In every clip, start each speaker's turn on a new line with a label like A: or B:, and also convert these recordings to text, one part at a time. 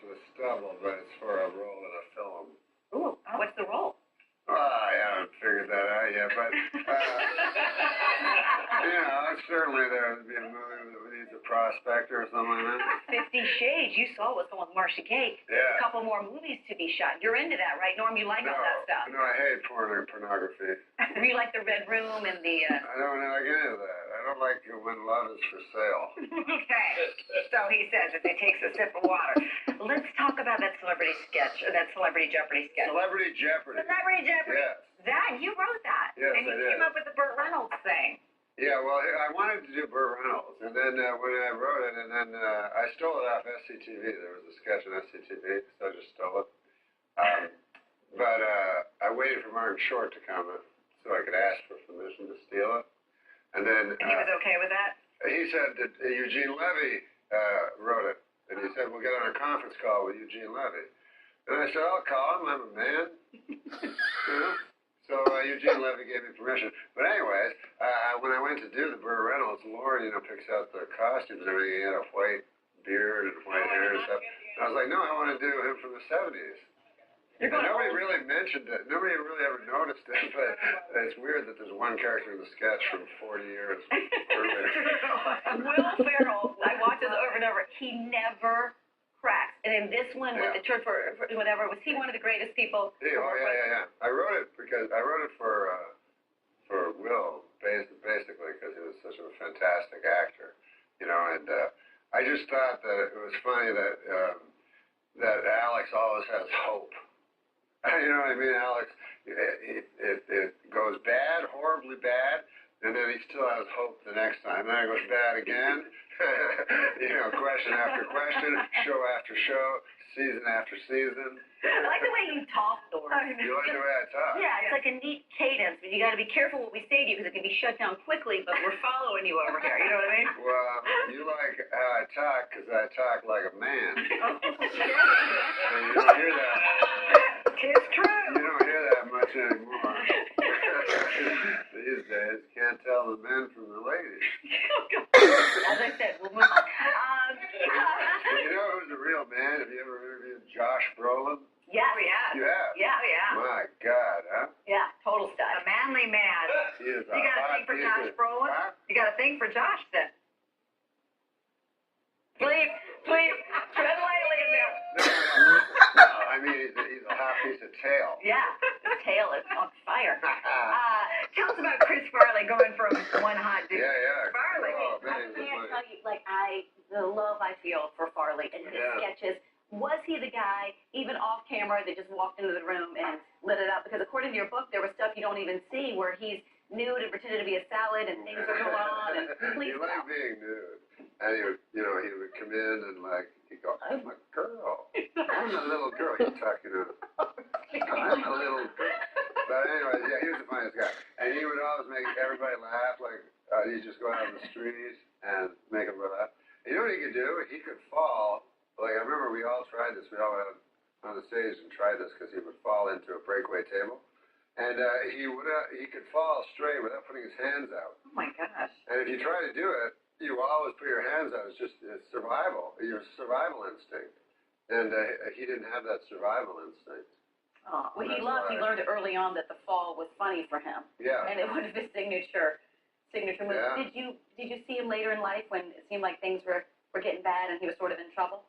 A: with stubble, but it's for a role in a film.
B: Ooh, what's the role?
A: Well, I haven't figured that out yet, but, certainly there would be a movie that needs a prospector or something like that.
B: 50 Shades. You saw what's going with Marcia Gay.
A: Yeah.
B: There's a couple more movies to be shot. You're into that, right, Norm? You like all that stuff?
A: No, I hate pornography.
B: You like the Red Room and the...
A: I don't like any of that. I don't like when love is for sale.
B: Okay. So he says as he takes a sip of water. Let's talk about that celebrity sketch, or that Celebrity Jeopardy sketch.
A: Celebrity Jeopardy.
B: Celebrity Jeopardy.
A: Yes.
B: That, you wrote that.
A: Yes,
B: and you
A: I did.
B: came up with the Burt Reynolds thing.
A: Yeah, well, I wanted to do Burt Reynolds, and then when I wrote it, and then I stole it off SCTV. There was a sketch on SCTV, so I just stole it. But I waited for Martin Short to comment so I could ask for permission to steal it. And then...
B: And he was okay with that?
A: He said that Eugene Levy wrote it, and he said, we'll get on a conference call with Eugene Levy. And I said, I'll call him, I'm a man. So Eugene Levy gave me permission. But anyways, when I went to do the Burt Reynolds, Lauren, picks out the costumes and everything. He had a white beard and white hair and stuff. And I was like, no, I want to do him from the 70s. And nobody really mentioned it. Nobody really ever noticed it, but it's weird that there's one character in the sketch from 40 years earlier.
B: Will Ferrell, I watched this over and over. He never cracks. And in this one, with the church for whatever, was he one of the greatest people?
A: Yeah. I wrote it for Will, basically, because he was such a fantastic actor, and I just thought that it was funny that Alex always has hope. You know what I mean, Alex? It goes bad, horribly bad, and then he still has hope the next time. Then it goes bad again. Question after question, show after show, season after season.
B: I like the way you talk, Norm.
A: You like the way I talk?
B: Yeah, it's like a neat cadence, but you got to be careful what we say to you because it can be shut down quickly, but we're following you over here. You know what I mean?
A: Well, you like how I talk because I talk like a man.
B: Oh,
A: And you don't hear that.
B: It's true.
A: You don't hear that much anymore. These days, can't tell the men from the ladies.
B: As I said, we'll move on.
A: You know who's a real man? Have you ever interviewed Josh Brolin?
B: Yes. Oh, yeah.
A: You have?
B: Yeah.
A: My God, huh?
B: Yeah, total stud. A manly man.
A: He is
B: You got a thing for Josh Brolin?
A: Huh?
B: You got a thing for Josh, then? Please, tread lightly in there.
A: No, I mean, he's a hot piece of tail.
B: Yeah, his tail is on fire. Tell us about Chris Farley going from one hot dude.
A: Yeah.
B: Farley.
A: Oh,
B: I
A: man,
B: can't tell you, the love I feel for Farley and his sketches. Was he the guy, even off camera, that just walked into the room and lit it up? Because according to your book, there was stuff you don't even see where he's nude and pretended to be a salad and things are going on. And please
A: he liked being nude. And he would come in and he'd go, I'm a girl. I'm a little girl. He'd talk, I'm a little girl. But anyways, yeah, he was the funniest guy. And he would always make everybody laugh. He'd just go out on the street and make them laugh. And you know what he could do? He could fall. I remember we all tried this. We all went on the stage and tried this because he would fall into a breakaway table. And he could fall straight without putting his hands out.
B: Oh, my gosh.
A: And if you try to do it, you always put your hands out. It's survival, your survival instinct. And he didn't have that survival instinct.
B: Oh, well, he learned early on that the fall was funny for him.
A: Yeah.
B: And it was his signature move.
A: Yeah.
B: Did you see him later in life when it seemed like things were getting bad and he was sort of in trouble?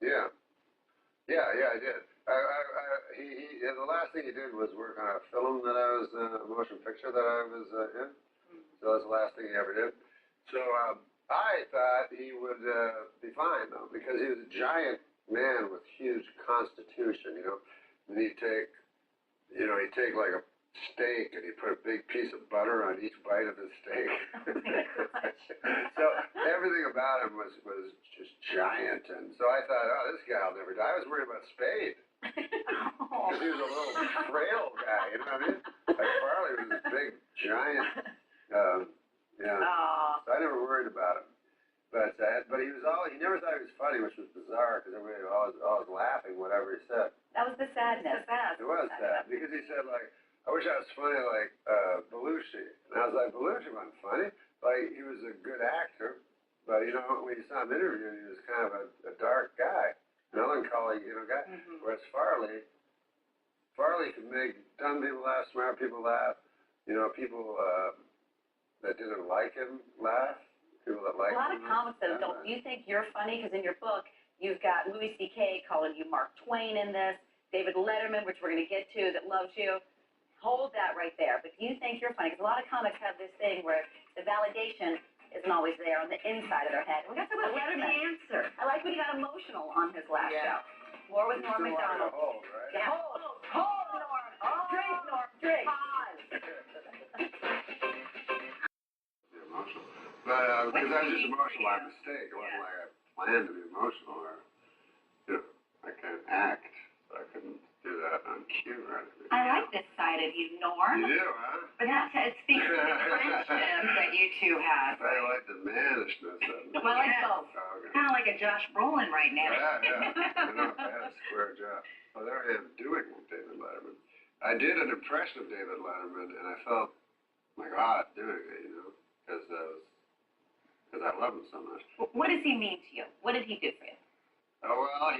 A: Yeah, I did. The last thing he did was work on a film that I was a motion picture that I was in. So that's the last thing he ever did. So I thought he would be fine though, because he was a giant man with huge constitution. And he'd take like a steak and he'd put a big piece of butter on each bite of his steak. So everything about him was just giant, and so I thought, oh, this guy will never die. I was worried about Spade because he was a little frail guy, you know what I mean? Farley was this big giant, So I never worried about him, but he never thought he was funny, which was bizarre because everybody was always laughing whatever he said.
B: That was the sadness.
A: It was sad because he said I wish I was funny like Belushi, and I was like, Belushi wasn't funny. He was a good actor, but when you saw him interviewing, he was kind of a dark guy. Melancholy jolly, guy. Whereas Farley could make dumb people laugh, smart people laugh, people that didn't like him laugh, people that liked him.
B: A lot of comics that don't. You think you're funny because in your book you've got Louis C.K. calling you Mark Twain in this, David Letterman, which we're going to get to, that loves you. Hold that right there. But do you think you're funny? Because a lot of comics have this thing where the validation isn't always there on the inside of their head. We got to talk about Letterman. The answer. I like when he got emotional on his last show. More with Norm Macdonald.
A: Hold, right?
B: Yeah. Hold, Norm. Drink, Norm, drink. Pause.
A: Emotional. But, because I was just emotional by mistake. It wasn't like I planned to be emotional or, I can't act, so I couldn't do that on cue or anything.
B: I like this side of you, Norm.
A: You do, huh?
B: But it speaks to the friendship that you two have.
A: I like the mannishness of it.
B: Well, I like both.
A: Okay.
B: Kind of like a Josh Brolin right now.
A: Yeah. I had a square jaw. Well, there I am doing David Letterman. I did an impression of David Letterman, and I felt like odd doing it, because I love him so much.
B: What does he mean to you? What did he do for you?
A: Oh, well,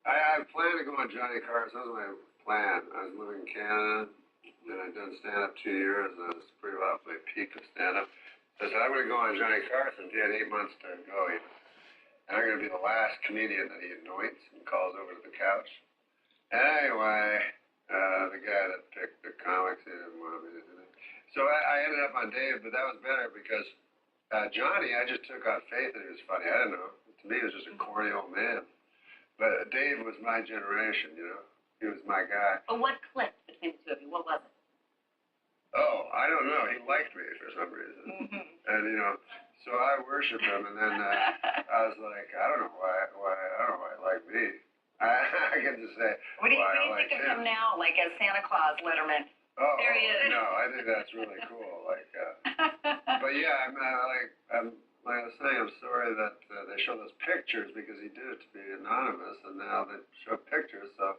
A: I planned to go on Johnny Carson. That was my plan. I was living in Canada, and I'd done stand-up 2 years, and I was pretty well at my peak of stand-up. So I said, I'm going to go on Johnny Carson. He had 8 months to go, and I'm going to be the last comedian that he anoints and calls over to the couch. Anyway, the guy that picked the comics, he didn't want me to do it. So I ended up on Dave, but that was better because Johnny, I just took on faith that he was funny. I didn't know. To me, he was just a corny old man. But Dave was my generation, He was my guy.
B: But what clicked between the two of you? What was it?
A: Oh, I don't know. He liked me for some reason. And, so I worshiped him. And then I was like, I don't know why he liked me. I get to say,
B: what do you think of him now, like as Santa Claus Letterman?
A: Oh,
B: there he is.
A: No, I think that's really cool. But yeah, like I was saying, I'm sorry that they show those pictures because he did it to be anonymous, and now they show pictures, so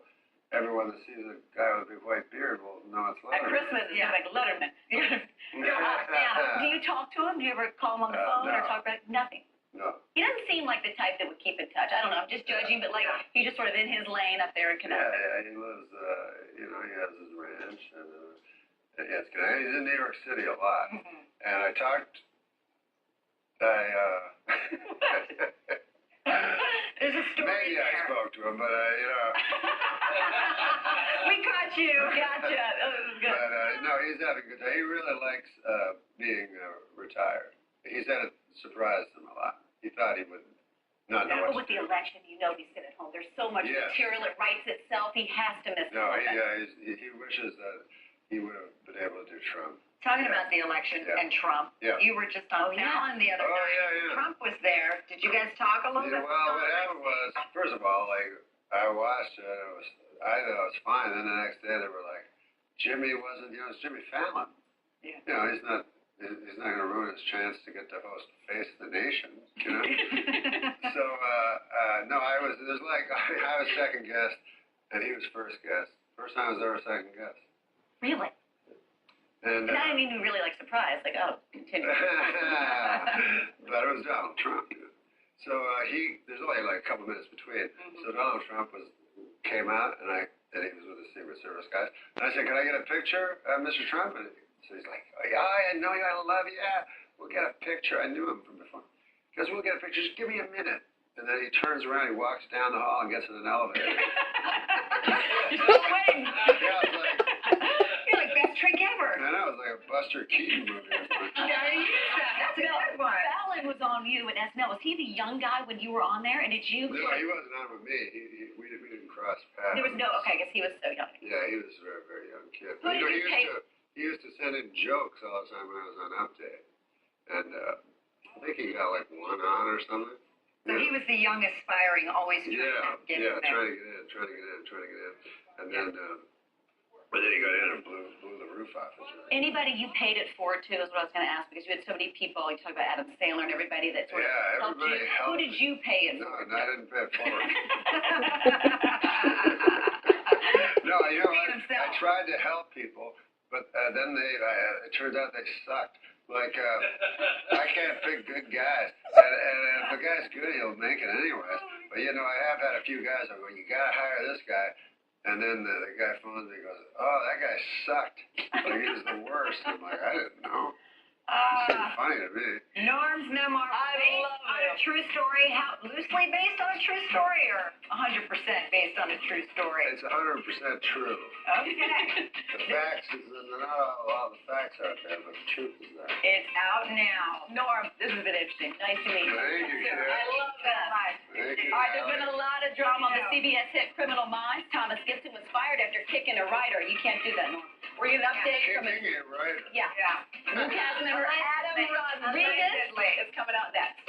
A: everyone that sees a guy with a big white beard will know it's Letterman.
B: At Christmas, it's like Letterman. Santa. Do you talk to him? Do you ever call him on the phone or talk about nothing?
A: No.
B: He doesn't seem like the type that would keep in touch. I don't know. I'm just judging, but he's just sort of in his lane up there in Connecticut.
A: Yeah, he lives. He has his ranch, and he's in New York City a lot. And I talked.
B: There's a story
A: maybe
B: there.
A: I spoke to him, but
B: We caught you. Gotcha. That was good.
A: But no, he's having a good time. He really likes being retired. He said it surprised him a lot. He thought he would not know what
B: with the election, he's sitting at home. There's so much material. It writes itself. He has to miss it.
A: No, he wishes that he would have been able to do Trump.
C: Talking about the election and Trump, you were just on Fallon the other night.
A: Yeah.
C: Trump was there. Did you guys talk a little bit?
A: Well, what happened was, first of all, I watched it. I thought it was fine. Then the next day they were like, Jimmy wasn't. It's Jimmy Fallon.
C: Yeah.
A: He's not going to ruin his chance to get to host Face the Nation. So no, I was second guest, and he was first guest. First time I was ever second guest.
B: Really?
A: And
B: I didn't even really surprised. Continue.
A: But it was Donald Trump. So there's only a couple minutes between. So Donald Trump came out, and he was with the Secret Service guys. And I said, "Can I get a picture, Mr. Trump?" And so he's like, "Oh, yeah, I know you. I love you. Yeah, we'll get a picture." I knew him from before. He goes, "We'll get a picture. Just give me a minute." And then he turns around, he walks down the hall, and gets in an elevator.
B: You're still waiting.
A: Yeah, I was like,
C: You're like best trick ever.
A: I know, it was like a Buster Keaton movie.
C: That's a good one.
B: Fallon was on you at SNL. Was he the young guy when you were on there? And did you?
A: No, he wasn't on with me. We didn't cross paths.
B: There was no. Okay, I guess he was so young.
A: Yeah, he was a very, very young kid.
B: Who did you pay?
A: He used to send in jokes all the time when I was on Update. And I think he got one on or something.
C: So he was the young, aspiring, always trying to get in there.
A: trying to get in. And then, but then he got in and blew the roof off his roof.
B: Anybody you paid it forward to is what I was going to ask, because you had so many people. You talked about Adam Sandler and everybody that sort of helped you. Who did you pay it
A: No,
B: forward
A: I didn't pay it forward. No, I tried to help people, but then it turned out they sucked. Like, I can't pick good guys. And if a guy's good, he'll make it anyways. But, you know, I have had a few guys that go, you got to hire this guy. And then the guy phones me and goes, oh, that guy sucked. Like, he was the worst. I'm like, I didn't know. It seemed funny to me.
C: Norm's memoir, based on a true story, how loosely based on a true story or 100% based on a true story?
A: It's 100% true.
C: Okay.
A: The facts is not all the facts out there, but the truth is there.
C: It's out now.
B: Norm, this has been interesting. Nice to meet you.
A: Thank you, Sharon.
C: I love that.
A: Thank you.
B: All right, there's been a lot of drama on the CBS hit Criminal Minds. Thomas Gibson was fired after kicking a writer. You can't do that, Norm. Were you an update from
A: Kicking it right.
B: Yeah. New cast member Adam Rodriguez is coming out next.